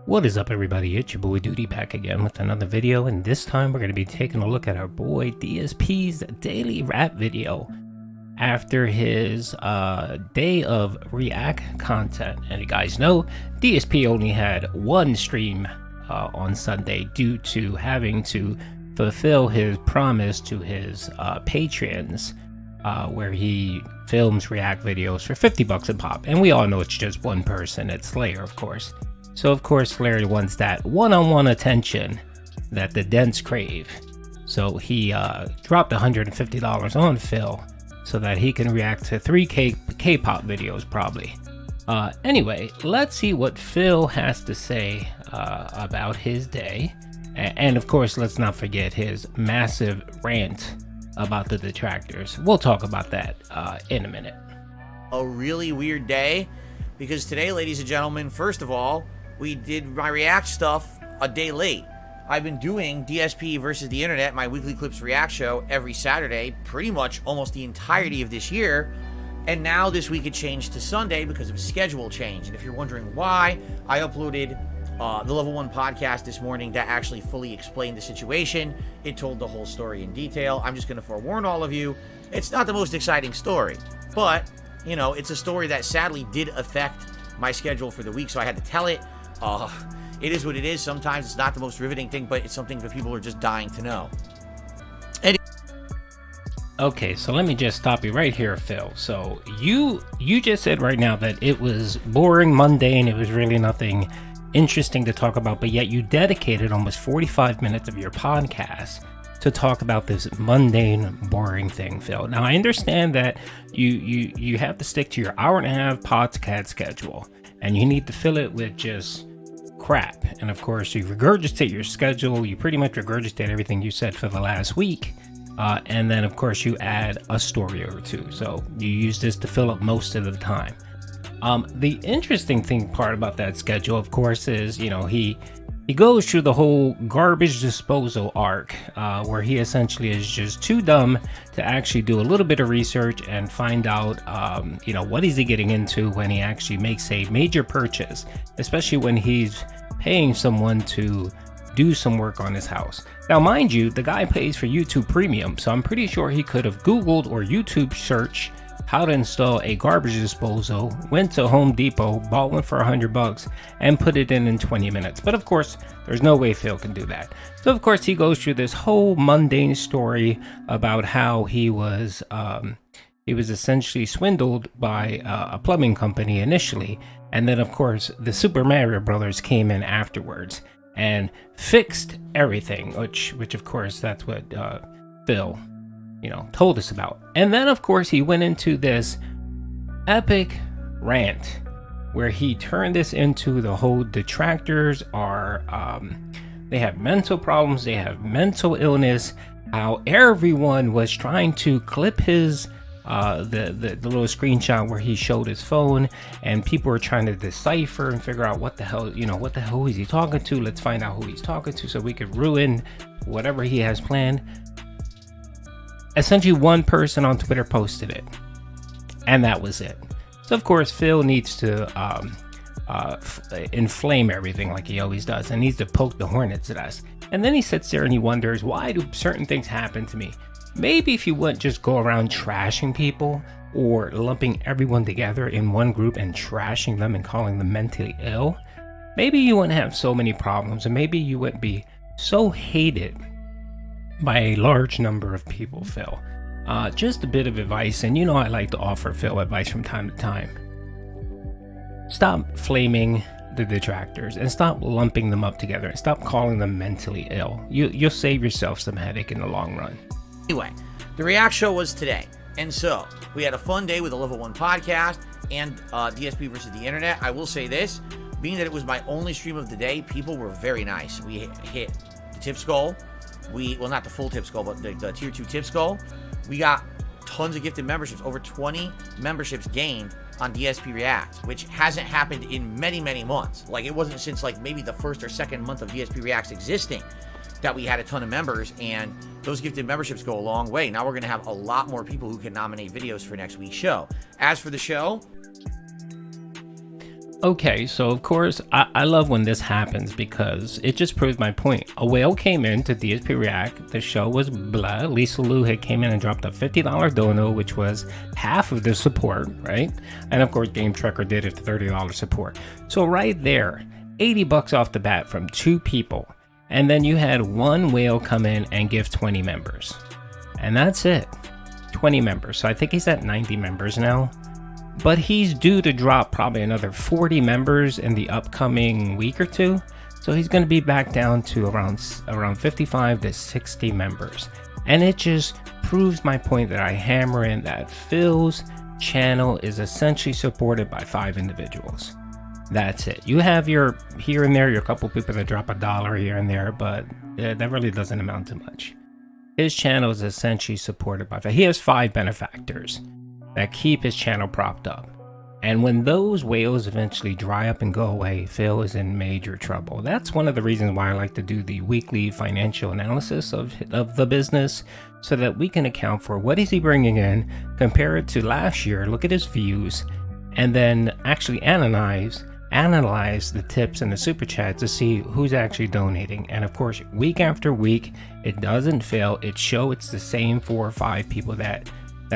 What is up, everybody? It's your boy Doody back again with another video, and this time we're going to be taking a look at our boy DSP's daily rap video after his day of react content. And you guys know DSP only had one stream on Sunday due to having to fulfill his promise to his patrons, where he films react videos for 50 bucks a pop. And we all know it's just one person. It's Slayer, of course. So of course Slayer wants that one-on-one attention that the Dents crave. So he dropped $150 on Phil so that he can react to 3 K-pop videos probably. Anyway, let's see what Phil has to say about his day. And of course, let's not forget his massive rant about the detractors. We'll talk about that in a minute. A really weird day, because today, ladies and gentlemen, first of all, we did my react stuff a day late. I've been doing DSP versus the internet, my weekly clips react show, every Saturday, pretty much almost the entirety of this year. And now this week it changed to Sunday because of a schedule change. And if you're wondering why, I uploaded the Level 1 podcast this morning that actually fully explained the situation. It told the whole story in detail. I'm just going to forewarn all of you, it's not the most exciting story, but, you know, it's a story that sadly did affect my schedule for the week, so I had to tell it. It is what it is. Sometimes it's not the most riveting thing, but it's something that people are just dying to know. Okay, so let me just stop you right here, Phil. So you just said right now that it was boring, mundane, it was really nothing interesting to talk about, but yet you dedicated almost 45 minutes of your podcast to talk about this mundane, boring thing, Phil. Now, I understand that you have to stick to your hour-and-a-half podcast schedule, and you need to fill it with just crap. And of course, you regurgitate your schedule. You pretty much regurgitate everything you said for the last week. And then, of course, you add a story or two. So you use this to fill up most of the time. The interesting part about that schedule, of course, is, you know, he goes through the whole garbage disposal arc, where he essentially is just too dumb to actually do a little bit of research and find out, you know, what is he getting into when he actually makes a major purchase, especially when he's paying someone to do some work on his house. Now, mind you, the guy pays for YouTube Premium, so I'm pretty sure he could have Googled or YouTube searched how to install a garbage disposal, went to Home Depot, bought one for $100, and put it in 20 minutes. But of course, there's no way Phil can do that. So of course, he goes through this whole mundane story about how he was essentially swindled by a plumbing company initially, and then of course the Super Mario Brothers came in afterwards and fixed everything, which of course that's what Phil, you know, told us about. And then of course he went into this epic rant where he turned this into the whole detractors are they have mental problems, they have mental illness, how everyone was trying to clip his the little screenshot where he showed his phone, and people were trying to decipher and figure out what the hell is he talking to. Let's find out who he's talking to so we could ruin whatever he has planned. Essentially, one person on Twitter posted it, and that was it. So of course Phil needs to inflame everything like he always does, and needs to poke the hornets at us. And then he sits there and he wonders, why do certain things happen to me? Maybe if you wouldn't just go around trashing people or lumping everyone together in one group and trashing them and calling them mentally ill, maybe you wouldn't have so many problems, and maybe you wouldn't be so hated by a large number of people, Phil. Just a bit of advice, and you know I like to offer Phil advice from time to time. Stop flaming the detractors and stop lumping them up together and stop calling them mentally ill. You'll save yourself some headache in the long run. Anyway, the react show was today, and so we had a fun day with the Level 1 podcast and DSP versus the internet. I will say this, being that it was my only stream of the day, people were very nice. We hit the tips goal. Well, not the full tips goal, but the tier 2 tips goal. We got tons of gifted memberships, over 20 memberships gained on DSP Reacts, which hasn't happened in many, many months. Like, it wasn't since like maybe the first or second month of DSP Reacts existing that we had a ton of members, and those gifted memberships go a long way. Now we're going to have a lot more people who can nominate videos for next week's show. As for the show, Okay, so of course, I love when this happens because it just proves my point. A whale came in to DSP React. The show was blah. Lisa Lou had came in and dropped a $50 dono, which was half of the support, right? And of course, Game Tracker did it to $30 support. So right there, 80 bucks off the bat from two people. And then you had one whale come in and give 20 members. And that's it. 20 members. So I think he's at 90 members now. But he's due to drop probably another 40 members in the upcoming week or two. So he's going to be back down to around 55 to 60 members. And it just proves my point that I hammer in that Phil's channel is essentially supported by 5 individuals. That's it. You have your here and there, your couple people that drop $1 here and there, but that really doesn't amount to much. His channel is essentially supported by 5. He has 5 benefactors that keep his channel propped up. And when those whales eventually dry up and go away, Phil is in major trouble. That's one of the reasons why I like to do the weekly financial analysis of the business, so that we can account for what is he bringing in, compare it to last year, look at his views, and then actually analyze the tips and the super chats to see who's actually donating. And of course, week after week, it doesn't fail. It's the same 4 or 5 people that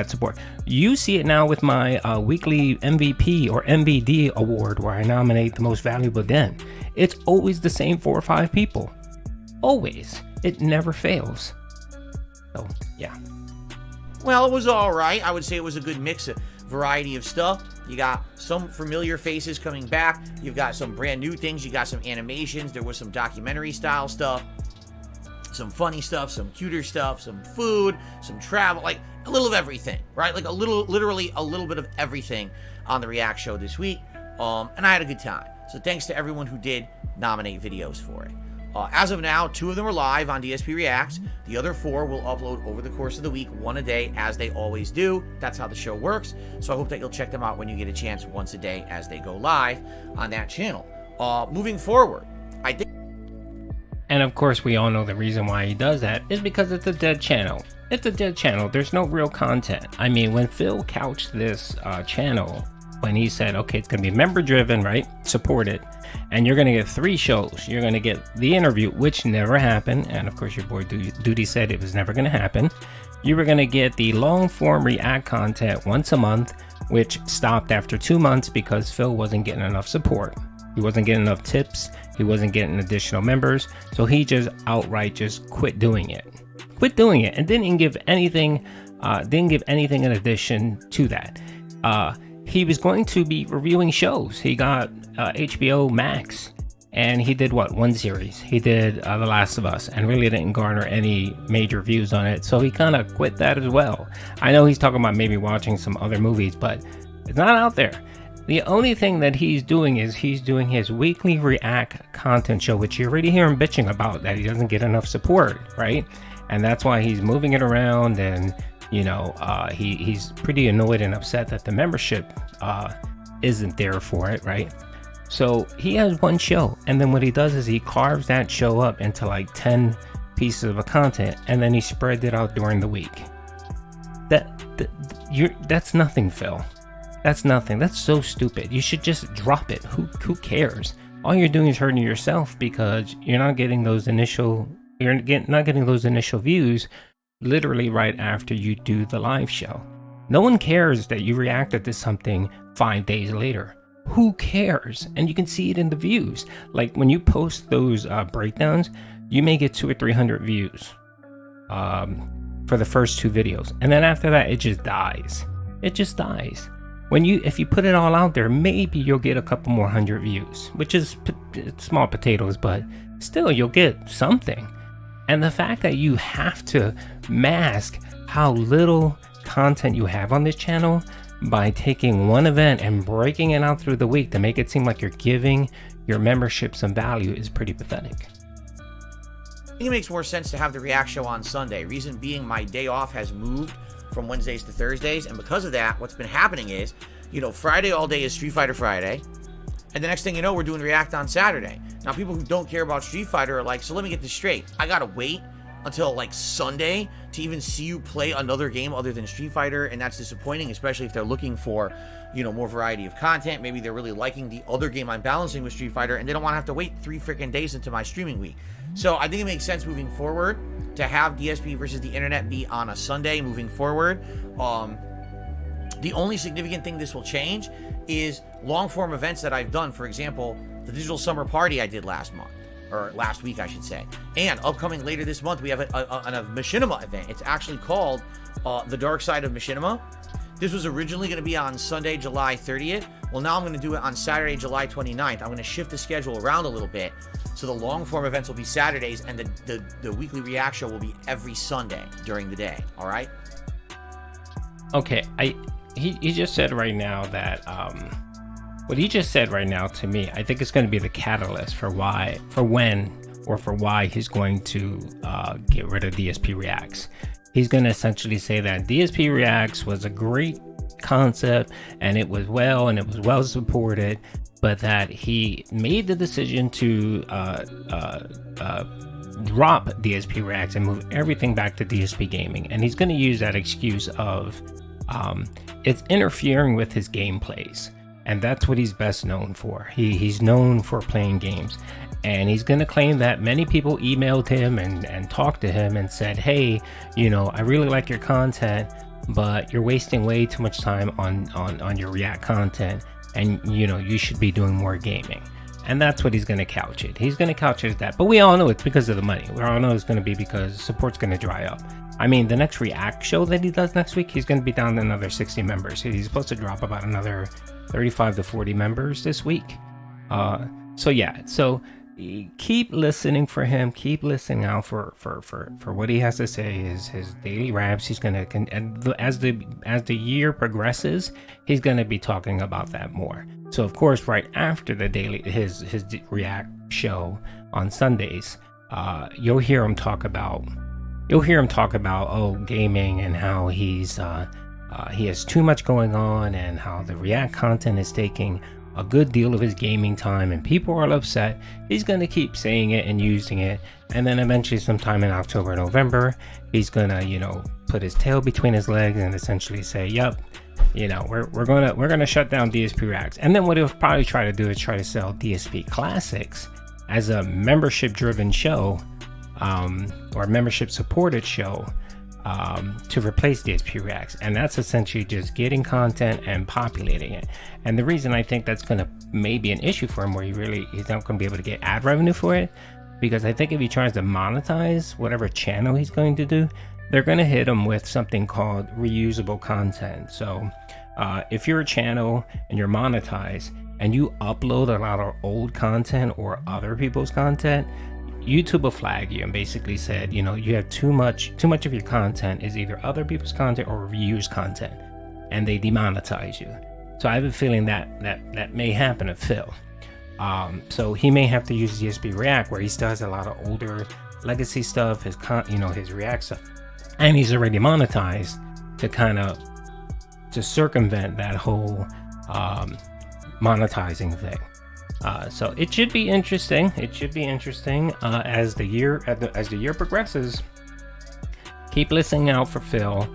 support. You see it now with my weekly MVP or MVD award, where I nominate the most valuable den. It's always the same 4 or 5 people. Always. It never fails. So, yeah. Well, it was all right. I would say it was a good mix of variety of stuff. You got some familiar faces coming back. You've got some brand new things. You got some animations. There was some documentary style stuff, some funny stuff, some cuter stuff, some food, some travel, like a little of everything, right? Like literally a little bit of everything on the React show this week. And I had a good time. So thanks to everyone who did nominate videos for it. As of now, 2 of them are live on DSP Reacts. The other 4 will upload over the course of the week, 1 a day, as they always do. That's how the show works. So I hope that you'll check them out when you get a chance, once a day as they go live on that channel. Moving forward, I think... And of course, we all know the reason why he does that is because it's a dead channel. It's a dead channel. There's no real content. I mean, when Phil couched this channel, when he said, okay, it's going to be member driven, right? Support it. And you're going to get 3 shows. You're going to get the interview, which never happened. And of course, your boy Doody said it was never going to happen. You were going to get the long form React content once a month, which stopped after 2 months because Phil wasn't getting enough support. He wasn't getting enough tips. He wasn't getting additional members. So he just outright just quit doing it. And didn't give anything in addition to that. He was going to be reviewing shows. He got HBO Max, and he did one series. He did The Last of Us, and really didn't garner any major views on it. So he kind of quit that as well. I know he's talking about maybe watching some other movies, but it's not out there. The only thing that he's doing is he's doing his weekly React content show, which you already hear him bitching about, that he doesn't get enough support, right? And that's why he's moving it around, and he's pretty annoyed and upset that the membership isn't there for it, right? So he has one show, and then what he does is he carves that show up into like 10 pieces of content, and then he spreads it out during the week. That's nothing, Phil. That's nothing. That's so stupid. You should just drop it. Who cares? All you're doing is hurting yourself because you're not getting those initial views literally right after you do the live show. No one cares that you reacted to something 5 days later. Who cares? And you can see it in the views. Like when you post those breakdowns, you may get 200 or 300 views for the first 2 videos, and then after that it just dies. It just dies. If you put it all out there, maybe you'll get a couple more 100 views, which is small potatoes, but still you'll get something. And the fact that you have to mask how little content you have on this channel by taking one event and breaking it out through the week to make it seem like you're giving your membership some value is pretty pathetic. I think it makes more sense to have the React show on Sunday. Reason being, my day off has moved from Wednesdays to Thursdays, and because of that, what's been happening is, Friday all day is Street Fighter Friday, and the next thing you know, we're doing React on Saturday. Now, people who don't care about Street Fighter are like, so let me get this straight. I gotta wait until like Sunday to even see you play another game other than Street Fighter, and that's disappointing, especially if they're looking for, you know, more variety of content. Maybe they're really liking the other game I'm balancing with Street Fighter, and they don't want to have to wait 3 freaking days into my streaming week. So I think it makes sense moving forward to have DSP versus the internet be on a Sunday moving forward. The only significant thing this will change is long form events that I've done. For example, the Digital Summer Party I did last month, or last week I should say, and upcoming later this month we have a Machinima event. It's actually called The Dark Side of Machinima. This was originally going to be on Sunday, July 30th. Well, now I'm going to do it on Saturday, July 29th. I'm going to shift the schedule around a little bit, so the long form events will be Saturdays, and the weekly react show will be every Sunday during the day. All right. Okay, he just said right now that what he just said right now to me, I think it's going to be the catalyst for why he's going to get rid of DSP Reacts. He's going to essentially say that DSP Reacts was a great concept and it was well supported, but that he made the decision to drop DSP Reacts and move everything back to DSP Gaming. And he's going to use that excuse of it's interfering with his gameplays. And that's what he's best known for. He's known for playing games. And he's going to claim that many people emailed him and talked to him and said, hey, you know, I really like your content, but you're wasting way too much time on your React content. And, you know, you should be doing more gaming. And that's what he's going to couch it. He's going to couch it as that. But we all know it's because of the money. We all know it's going to be because support's going to dry up. I mean, the next React show that he does next week, he's going to be down to another 60 members. He's supposed to drop about another 35 to 40 members this week. So yeah, so keep listening for him. Keep listening out for what he has to say. His daily raps. He's gonna, and as the year progresses, he's gonna be talking about that more. So of course, right after the daily his React show on Sundays, you'll hear him talk about gaming and how he has too much going on and how the React content is taking a good deal of his gaming time and people are upset. He's going to keep saying it and using it, and then eventually sometime in October, November, he's going to, you know, put his tail between his legs and essentially say, yep, you know, we're gonna shut down DSP Reacts. And then what he'll probably try to do is try to sell DSP Classics as a membership driven show, or membership supported show, to replace DSP Reacts. And that's essentially just getting content and populating it. And the reason I think that's going to maybe an issue for him, where he's not going to be able to get ad revenue for it, because I think if he tries to monetize whatever channel he's going to do, they're going to hit him with something called reusable content. So if you're a channel and you're monetized and you upload a lot of old content or other people's content, YouTube will flag you and basically said, you know, you have too much of your content is either other people's content or reused content, and they demonetize you. So I have a feeling that may happen to Phil. So he may have to use DSP React, where he still has a lot of older legacy stuff, his React stuff, and he's already monetized, to circumvent that whole monetizing thing. So it should be interesting. As the year progresses. Keep listening out for Phil,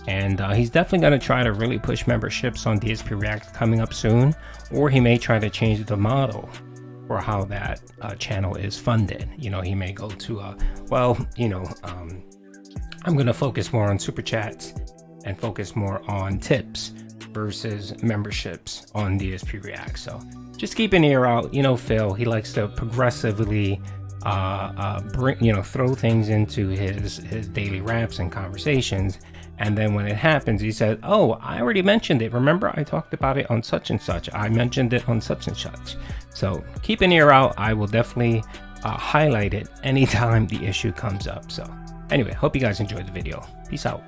and he's definitely going to try to really push memberships on DSP React coming up soon, or he may try to change the model for how that channel is funded. You know, he may go to I'm going to focus more on super chats and focus more on tips versus memberships on DSP React. So just keep an ear out. You know, Phil, he likes to progressively throw things into his daily raps and conversations, and then when it happens, he says, oh, I already mentioned it, remember I talked about it on such and such, I mentioned it on such and such. So keep an ear out. I will definitely highlight it anytime the issue comes up. So anyway, hope you guys enjoyed the video. Peace out.